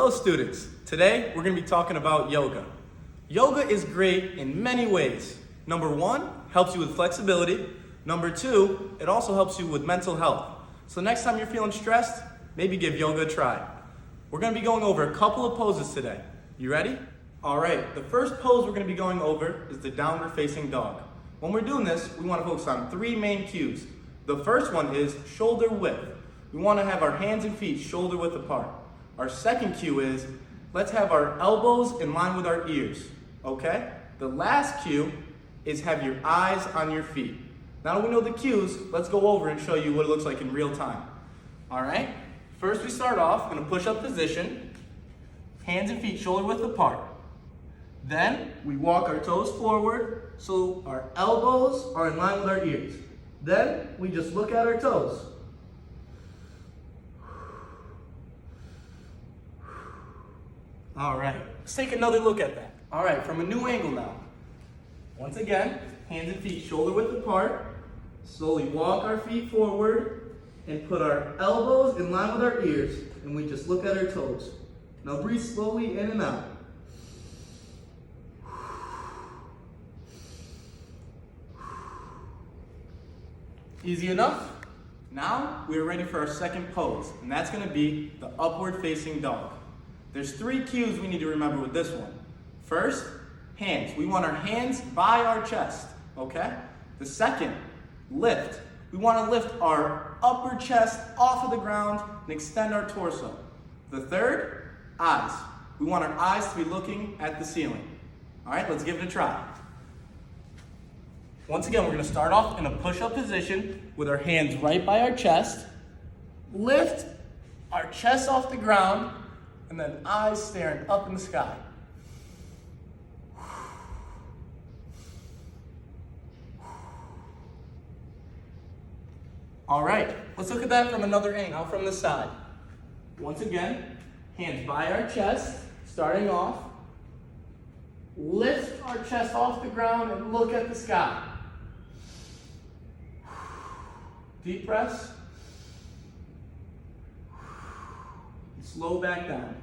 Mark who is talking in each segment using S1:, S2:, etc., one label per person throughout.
S1: Hello students, today we're going to be talking about yoga. Yoga is great in many ways. Number one, helps you with flexibility. Number two, it also helps you with mental health. So next time you're feeling stressed, maybe give yoga a try. We're going to be going over a couple of poses today. You ready? All right, the first pose we're going to be going over is the downward facing dog. When we're doing this, we want to focus on three main cues. The first one is shoulder width. We want to have our hands and feet shoulder width apart. Our second cue is, let's have our elbows in line with our ears, okay? The last cue is have your eyes on your feet. Now that we know the cues, let's go over and show you what it looks like in real time. All right, first we start off in a push-up position, hands and feet shoulder width apart. Then we walk our toes forward so our elbows are in line with our ears. Then we just look at our toes. All right, let's take another look at that. All right, from a new angle now. Once again, hands and feet shoulder width apart. Slowly walk our feet forward and put our elbows in line with our ears, and we just look at our toes. Now breathe slowly in and out. Easy enough? Now we're ready for our second pose, and that's gonna be the upward facing dog. There's three cues we need to remember with this one. First, hands. We want our hands by our chest, okay? The second, lift. We want to lift our upper chest off of the ground and extend our torso. The third, eyes. We want our eyes to be looking at the ceiling. All right, let's give it a try. Once again, we're going to start off in a push-up position with our hands right by our chest. Lift our chest off the ground, and then eyes staring up in the sky. All right, let's look at that from another angle, now from the side. Once again, hands by our chest, starting off. Lift our chest off the ground and look at the sky. Deep breaths. Slow back down.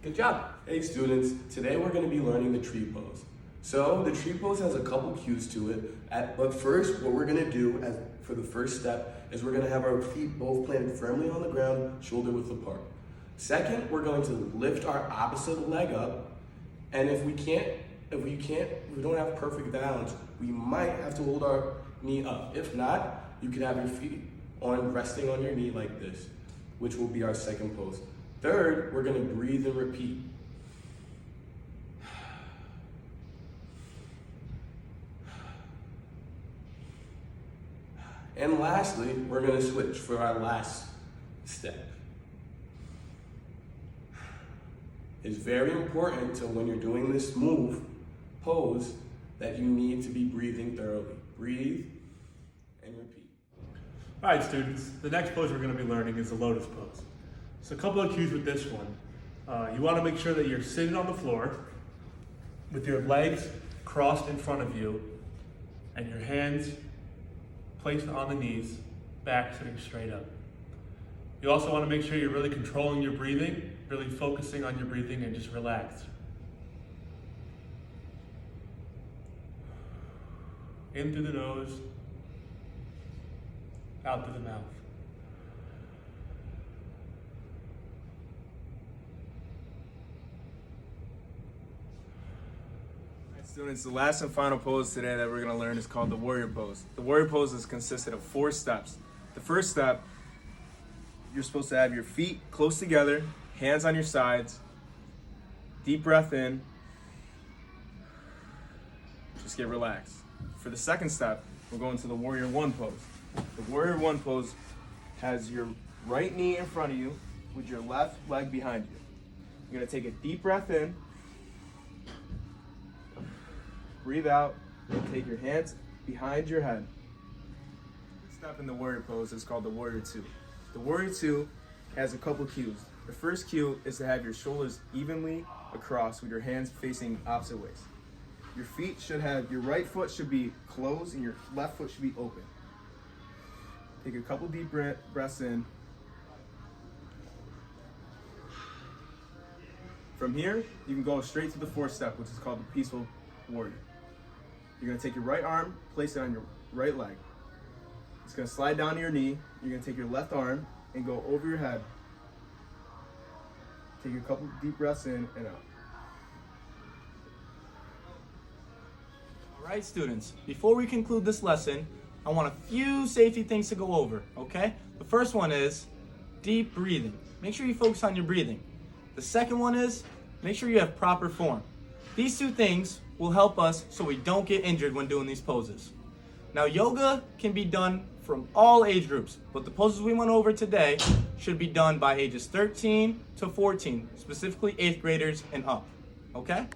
S1: Good job.
S2: Hey students, today we're going to be learning the tree pose. So the tree pose has a couple cues to it, but first what we're going to do for the first step is we're going to have our feet both planted firmly on the ground, shoulder width apart. Second, we're going to lift our opposite leg up, and if we don't have perfect balance, we might have to hold our knee up. If not, you could have your feet resting on your knee like this, which will be our second pose. Third, we're going to breathe and repeat. And lastly, we're going to switch for our last step. It's very important to, when you're doing this pose, that you need to be breathing thoroughly. Breathe and repeat.
S3: All right, students, the next pose we're going to be learning is the lotus pose. So a couple of cues with this one. You want to make sure that you're sitting on the floor with your legs crossed in front of you and your hands placed on the knees, back sitting straight up. You also want to make sure you're really controlling your breathing, really focusing on your breathing, and just relax. In through the nose, out through the mouth.
S1: Students, the last and final pose today that we're going to learn is called the warrior pose. The warrior pose is consisted of 4 steps. The first step, you're supposed to have your feet close together, hands on your sides, deep breath in, just get relaxed. For the second step, we're going to the warrior 1 pose. The warrior 1 pose has your right knee in front of you with your left leg behind you. You're going to take a deep breath in, breathe out, and take your hands behind your head. The step in the warrior pose is called the warrior 2. The warrior 2 has a couple cues. The first cue is to have your shoulders evenly across with your hands facing opposite ways. Your feet should have, your right foot should be closed and your left foot should be open. Take a couple deep breaths in
S4: From here, you can go straight to the fourth step, which is called the peaceful warrior. You're gonna take your right arm, place it on your right leg. It's gonna slide down to your knee. You're gonna take your left arm and go over your head. Take a couple deep breaths in and out.
S1: All right, students, before we conclude this lesson, I want a few safety things to go over, okay? The first one is deep breathing. Make sure you focus on your breathing. The second one is make sure you have proper form. These two things will help us so we don't get injured when doing these poses. Now, yoga can be done from all age groups, but the poses we went over today should be done by ages 13 to 14, specifically 8th graders and up, okay?